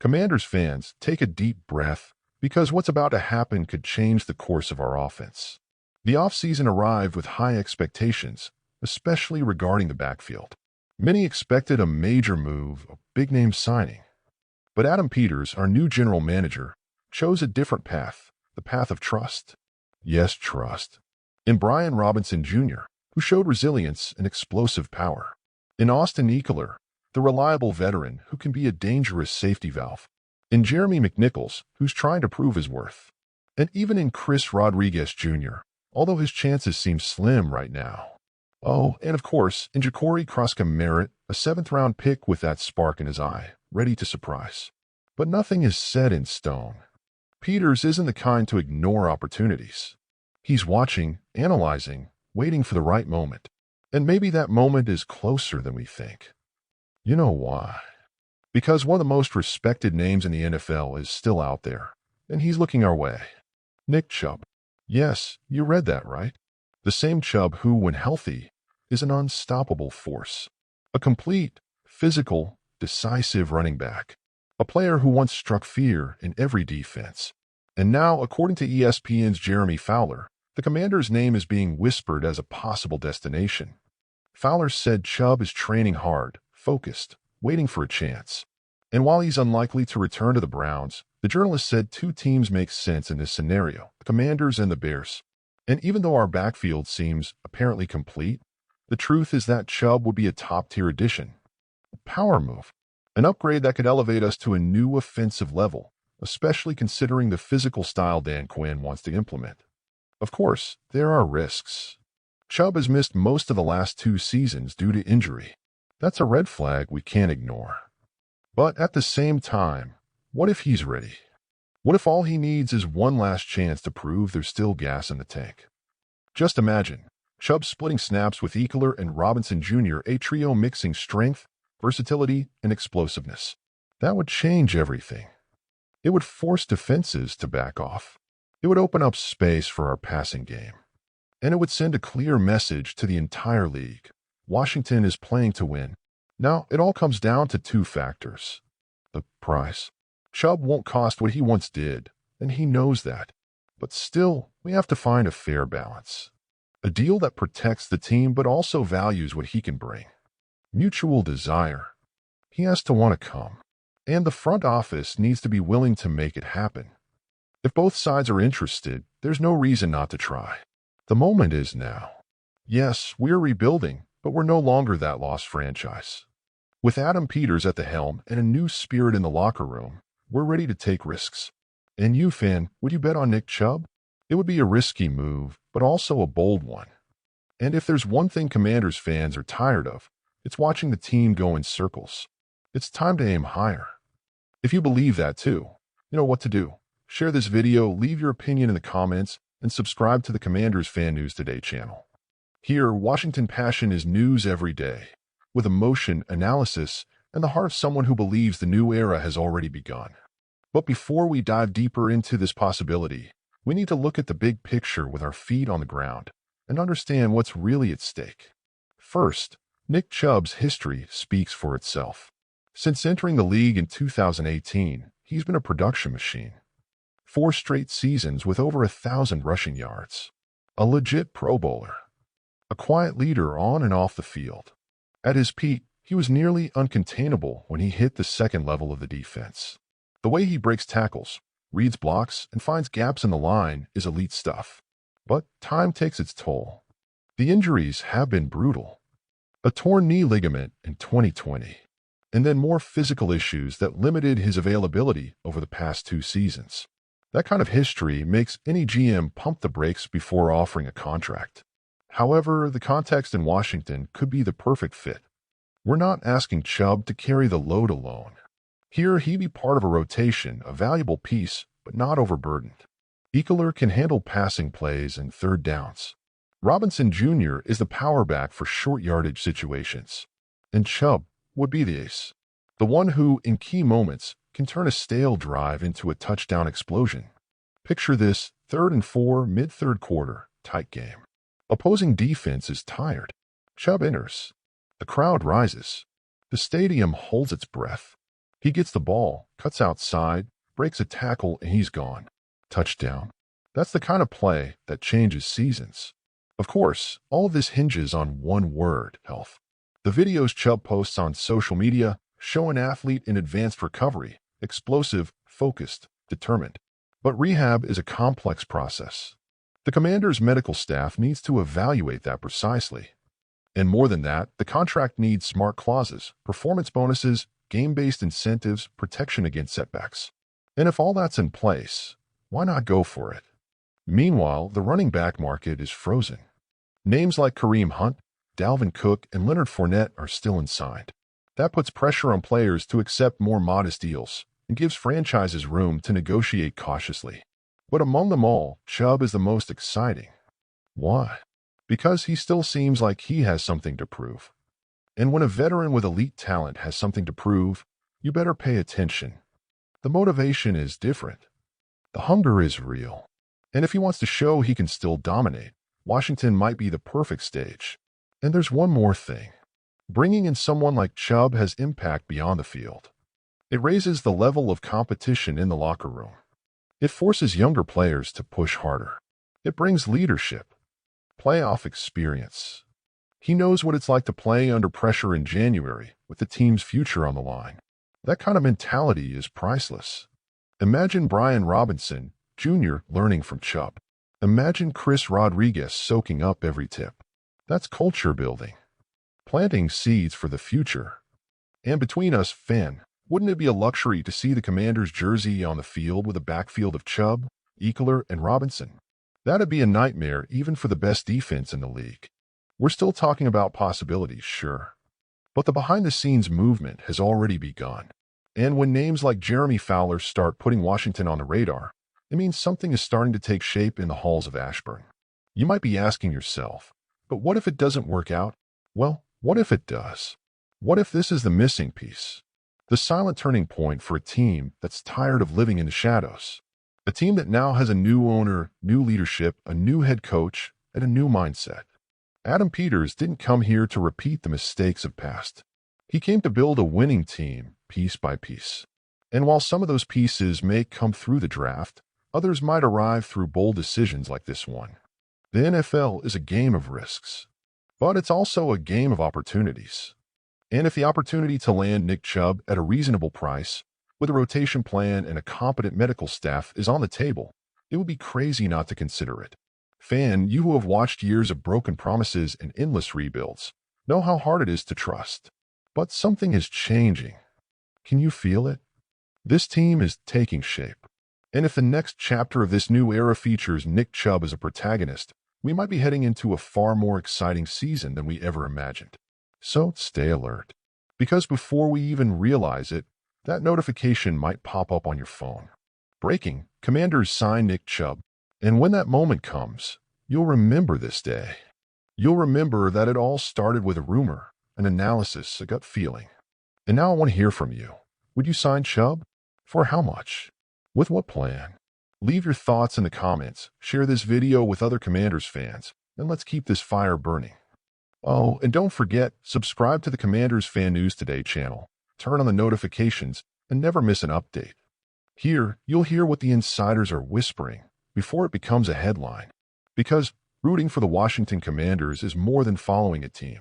Commanders fans, take a deep breath because what's about to happen could change the course of our offense. The offseason arrived with high expectations, especially regarding the backfield. Many expected a major move, a big-name signing. But Adam Peters, our new general manager, chose a different path, the path of trust. Yes, trust. In Brian Robinson Jr., who showed resilience and explosive power. In Austin Ekeler, the reliable veteran who can be a dangerous safety valve. In Jeremy McNichols, who's trying to prove his worth. And even in Chris Rodriguez Jr., although his chances seem slim right now. Oh, and of course, in Ja'Cory Croscom-Merritt, a 7th-round pick with that spark in his eye, ready to surprise. But nothing is set in stone. Peters isn't the kind to ignore opportunities. He's watching, analyzing, waiting for the right moment. And maybe that moment is closer than we think. You know why? Because one of the most respected names in the NFL is still out there, and he's looking our way. Nick Chubb. Yes, you read that right. The same Chubb who, when healthy, is an unstoppable force. A complete, physical, decisive running back. A player who once struck fear in every defense. And now, according to ESPN's Jeremy Fowler, the Commander's name is being whispered as a possible destination. Fowler said Chubb is training hard, focused, waiting for a chance. And while he's unlikely to return to the Browns, the journalist said two teams make sense in this scenario, the Commanders and the Bears. And even though our backfield seems apparently complete, the truth is that Chubb would be a top-tier addition. A power move. An upgrade that could elevate us to a new offensive level, especially considering the physical style Dan Quinn wants to implement. Of course, there are risks. Chubb has missed most of the last 2 seasons due to injury. That's a red flag we can't ignore. But at the same time, what if he's ready? What if all he needs is one last chance to prove there's still gas in the tank? Just imagine, Chubb splitting snaps with Ekeler and Robinson Jr., a trio mixing strength, versatility, and explosiveness. That would change everything. It would force defenses to back off. It would open up space for our passing game. And it would send a clear message to the entire league. Washington is playing to win. Now, it all comes down to 2 factors. The price. Chubb won't cost what he once did, and he knows that. But still, we have to find a fair balance. A deal that protects the team but also values what he can bring. Mutual desire. He has to want to come. And the front office needs to be willing to make it happen. If both sides are interested, there's no reason not to try. The moment is now. Yes, we're rebuilding, but we're no longer that lost franchise. With Adam Peters at the helm and a new spirit in the locker room, we're ready to take risks. And you, fan, would you bet on Nick Chubb? It would be a risky move, but also a bold one. And if there's one thing Commanders fans are tired of, it's watching the team go in circles. It's time to aim higher. If you believe that too, you know what to do. Share this video, leave your opinion in the comments, and subscribe to the Commanders Fan News Today channel. Here, Washington passion is news every day, with emotion, analysis, and the heart of someone who believes the new era has already begun. But before we dive deeper into this possibility, we need to look at the big picture with our feet on the ground and understand what's really at stake. First, Nick Chubb's history speaks for itself. Since entering the league in 2018, he's been a production machine. 4 straight seasons with over 1,000 rushing yards. A legit Pro Bowler. A quiet leader on and off the field. At his peak, he was nearly uncontainable when he hit the second level of the defense. The way he breaks tackles, reads blocks, and finds gaps in the line is elite stuff. But time takes its toll. The injuries have been brutal. A torn knee ligament in 2020, and then more physical issues that limited his availability over the past 2 seasons. That kind of history makes any GM pump the brakes before offering a contract. However, the context in Washington could be the perfect fit. We're not asking Chubb to carry the load alone. Here, he'd be part of a rotation, a valuable piece, but not overburdened. Ekeler can handle passing plays and third downs. Robinson Jr. is the power back for short yardage situations. And Chubb would be the ace. The one who, in key moments, can turn a stale drive into a touchdown explosion. Picture this 3rd and 4, mid-third quarter, tight game. Opposing defense is tired. Chubb enters. The crowd rises. The stadium holds its breath. He gets the ball, cuts outside, breaks a tackle, and he's gone. Touchdown. That's the kind of play that changes seasons. Of course, all of this hinges on one word: health. The videos Chubb posts on social media show an athlete in advanced recovery, explosive, focused, determined. But rehab is a complex process. The Commander's medical staff needs to evaluate that precisely. And more than that, the contract needs smart clauses, performance bonuses, game-based incentives, protection against setbacks. And if all that's in place, why not go for it? Meanwhile, the running back market is frozen. Names like Kareem Hunt, Dalvin Cook, and Leonard Fournette are still unsigned. That puts pressure on players to accept more modest deals and gives franchises room to negotiate cautiously. But among them all, Chubb is the most exciting. Why? Because he still seems like he has something to prove. And when a veteran with elite talent has something to prove, you better pay attention. The motivation is different. The hunger is real. And if he wants to show he can still dominate, Washington might be the perfect stage. And there's one more thing. Bringing in someone like Chubb has impact beyond the field. It raises the level of competition in the locker room. It forces younger players to push harder. It brings leadership, playoff experience. He knows what it's like to play under pressure in January with the team's future on the line. That kind of mentality is priceless. Imagine Brian Robinson, Jr. learning from Chubb. Imagine Chris Rodriguez soaking up every tip. That's culture building. Planting seeds for the future. And between us, fan, wouldn't it be a luxury to see the Commander's jersey on the field with a backfield of Chubb, Ekeler, and Robinson? That'd be a nightmare even for the best defense in the league. We're still talking about possibilities, sure. But the behind-the-scenes movement has already begun. And when names like Jeremy Fowler start putting Washington on the radar, it means something is starting to take shape in the halls of Ashburn. You might be asking yourself, but what if it doesn't work out? Well, what if it does? What if this is the missing piece? The silent turning point for a team that's tired of living in the shadows. A team that now has a new owner, new leadership, a new head coach, and a new mindset. Adam Peters didn't come here to repeat the mistakes of past. He came to build a winning team, piece by piece. And while some of those pieces may come through the draft, others might arrive through bold decisions like this one. The NFL is a game of risks, but it's also a game of opportunities. And if the opportunity to land Nick Chubb at a reasonable price, with a rotation plan and a competent medical staff is on the table, it would be crazy not to consider it. Fan, you who have watched years of broken promises and endless rebuilds, know how hard it is to trust. But something is changing. Can you feel it? This team is taking shape. And if the next chapter of this new era features Nick Chubb as a protagonist, we might be heading into a far more exciting season than we ever imagined. So stay alert. Because before we even realize it, that notification might pop up on your phone. Breaking, Commanders sign Nick Chubb. And when that moment comes, you'll remember this day. You'll remember that it all started with a rumor, an analysis, a gut feeling. And now I want to hear from you. Would you sign Chubb? For how much? With what plan? Leave your thoughts in the comments, share this video with other Commanders fans, and let's keep this fire burning. Oh, and don't forget, subscribe to the Commanders Fan News Today channel, turn on the notifications, and never miss an update. Here, you'll hear what the insiders are whispering before it becomes a headline. Because rooting for the Washington Commanders is more than following a team.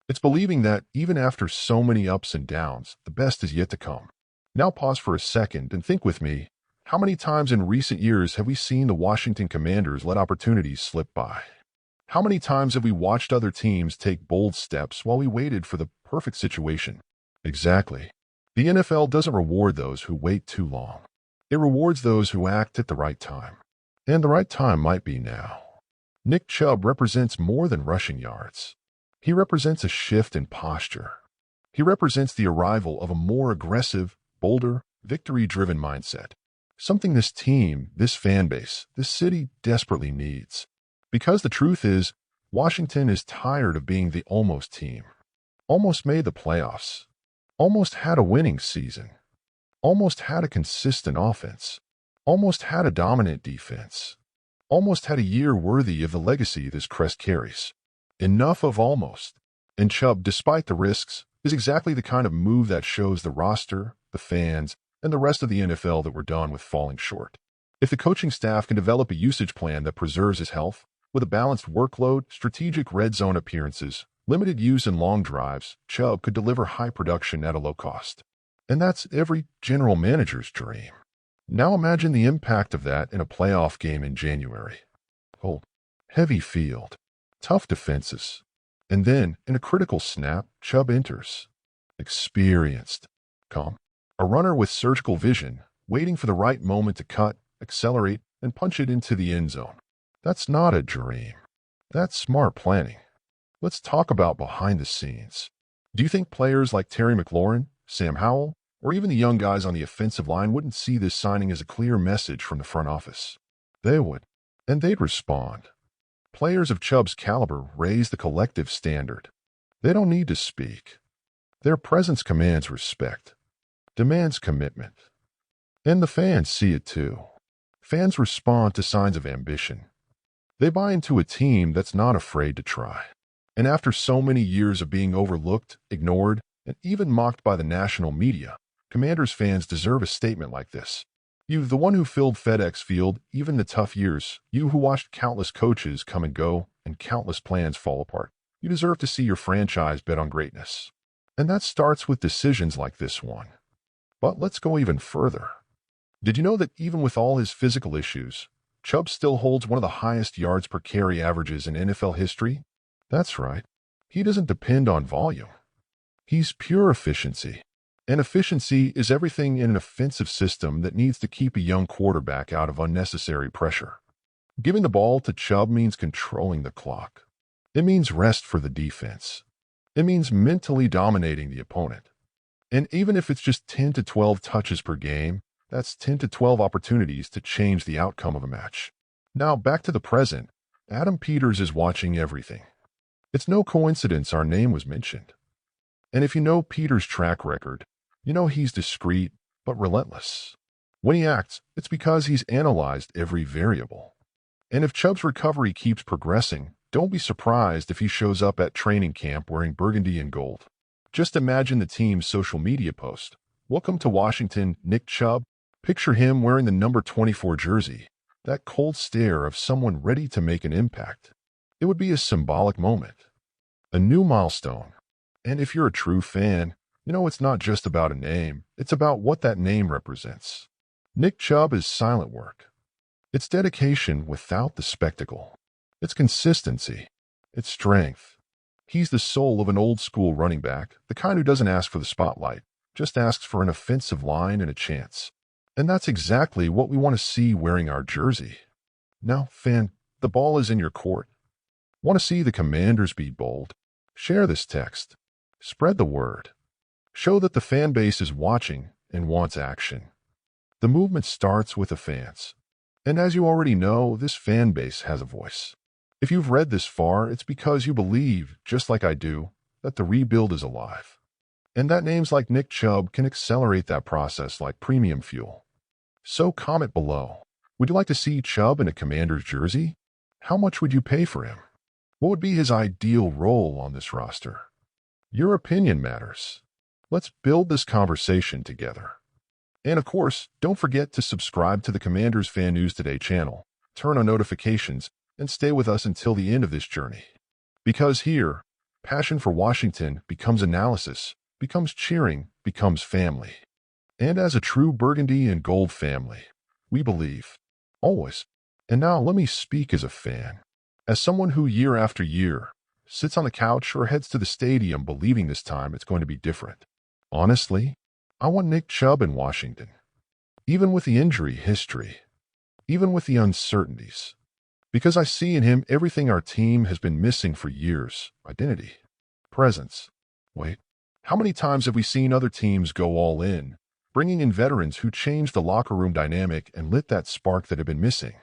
It's believing that, even after so many ups and downs, the best is yet to come. Now pause for a second and think with me, how many times in recent years have we seen the Washington Commanders let opportunities slip by? How many times have we watched other teams take bold steps while we waited for the perfect situation? Exactly. The NFL doesn't reward those who wait too long. It rewards those who act at the right time. And the right time might be now. Nick Chubb represents more than rushing yards. He represents a shift in posture. He represents the arrival of a more aggressive, bolder, victory-driven mindset. Something this team, this fan base, this city desperately needs. Because the truth is, Washington is tired of being the almost team. Almost made the playoffs. Almost had a winning season. Almost had a consistent offense. Almost had a dominant defense. Almost had a year worthy of the legacy this crest carries. Enough of almost. And Chubb, despite the risks, is exactly the kind of move that shows the roster, the fans, and the rest of the NFL that we're done with falling short. If the coaching staff can develop a usage plan that preserves his health, with a balanced workload, strategic red zone appearances, limited use and long drives, Chubb could deliver high production at a low cost. And that's every general manager's dream. Now imagine the impact of that in a playoff game in January. Cold, heavy field, tough defenses. And then, in a critical snap, Chubb enters. Experienced, calm, a runner with surgical vision, waiting for the right moment to cut, accelerate, and punch it into the end zone. That's not a dream. That's smart planning. Let's talk about behind the scenes. Do you think players like Terry McLaurin, Sam Howell, or even the young guys on the offensive line wouldn't see this signing as a clear message from the front office? They would, and they'd respond. Players of Chubb's caliber raise the collective standard. They don't need to speak. Their presence commands respect, demands commitment. And the fans see it too. Fans respond to signs of ambition. They buy into a team that's not afraid to try. And after so many years of being overlooked, ignored, and even mocked by the national media, Commanders fans deserve a statement like this. You, the one who filled FedEx Field, even the tough years, you who watched countless coaches come and go and countless plans fall apart, you deserve to see your franchise bet on greatness. And that starts with decisions like this one. But let's go even further. Did you know that even with all his physical issues, Chubb still holds one of the highest yards per carry averages in NFL history? That's right. He doesn't depend on volume. He's pure efficiency. And efficiency is everything in an offensive system that needs to keep a young quarterback out of unnecessary pressure. Giving the ball to Chubb means controlling the clock. It means rest for the defense. It means mentally dominating the opponent. And even if it's just 10 to 12 touches per game, that's 10 to 12 opportunities to change the outcome of a match. Now, back to the present. Adam Peters is watching everything. It's no coincidence our name was mentioned. And if you know Peters' track record, you know he's discreet but relentless. When he acts, it's because he's analyzed every variable. And if Chubb's recovery keeps progressing, don't be surprised if he shows up at training camp wearing burgundy and gold. Just imagine the team's social media post. Welcome to Washington, Nick Chubb. Picture him wearing the number 24 jersey, that cold stare of someone ready to make an impact. It would be a symbolic moment, a new milestone. And if you're a true fan, you know it's not just about a name, it's about what that name represents. Nick Chubb is silent work. It's dedication without the spectacle. It's consistency. It's strength. He's the soul of an old-school running back, the kind who doesn't ask for the spotlight, just asks for an offensive line and a chance. And that's exactly what we want to see wearing our jersey. Now, fan, the ball is in your court. Want to see the Commanders be bold? Share this text. Spread the word. Show that the fan base is watching and wants action. The movement starts with the fans. And as you already know, this fan base has a voice. If you've read this far, it's because you believe, just like I do, that the rebuild is alive. And that names like Nick Chubb can accelerate that process like premium fuel. So comment below. Would you like to see Chubb in a Commander's jersey? How much would you pay for him? What would be his ideal role on this roster? Your opinion matters. Let's build this conversation together. And of course, don't forget to subscribe to the Commanders Fan News Today channel, turn on notifications, and stay with us until the end of this journey. Because here, passion for Washington becomes analysis, becomes cheering, becomes family. And as a true Burgundy and Gold family, we believe, always. And now let me speak as a fan, as someone who year after year sits on the couch or heads to the stadium believing this time it's going to be different. Honestly, I want Nick Chubb in Washington. Even with the injury history, even with the uncertainties. Because I see in him everything our team has been missing for years. Identity. Presence. Wait, how many times have we seen other teams go all in, bringing in veterans who changed the locker room dynamic and lit that spark that had been missing?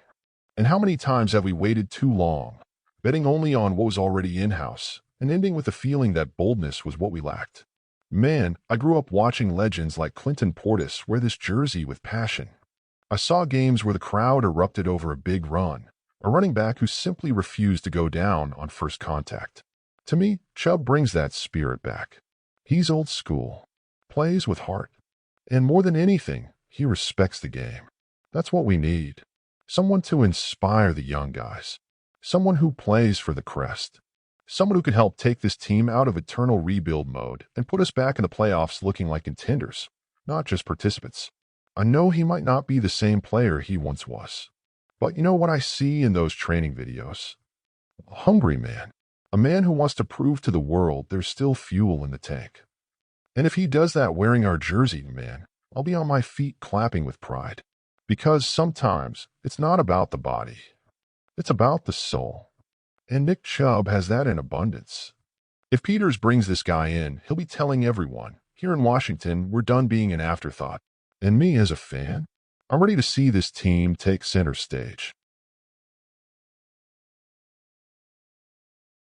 And how many times have we waited too long, betting only on what was already in-house, and ending with the feeling that boldness was what we lacked? Man, I grew up watching legends like Clinton Portis wear this jersey with passion. I saw games where the crowd erupted over a big run, a running back who simply refused to go down on first contact. To me, Chubb brings that spirit back. He's old school, plays with heart, And more than anything, he respects the game. That's what we need. Someone to inspire the young guys. Someone who plays for the crest. Someone who can help take this team out of eternal rebuild mode and put us back in the playoffs looking like contenders, not just participants. I know he might not be the same player he once was. But you know what I see in those training videos? A hungry man. A man who wants to prove to the world there's still fuel in the tank. And if he does that wearing our jersey, man, I'll be on my feet clapping with pride. Because sometimes it's not about the body. It's about the soul. And Nick Chubb has that in abundance. If Peters brings this guy in, he'll be telling everyone, here in Washington, we're done being an afterthought. And me as a fan, I'm ready to see this team take center stage.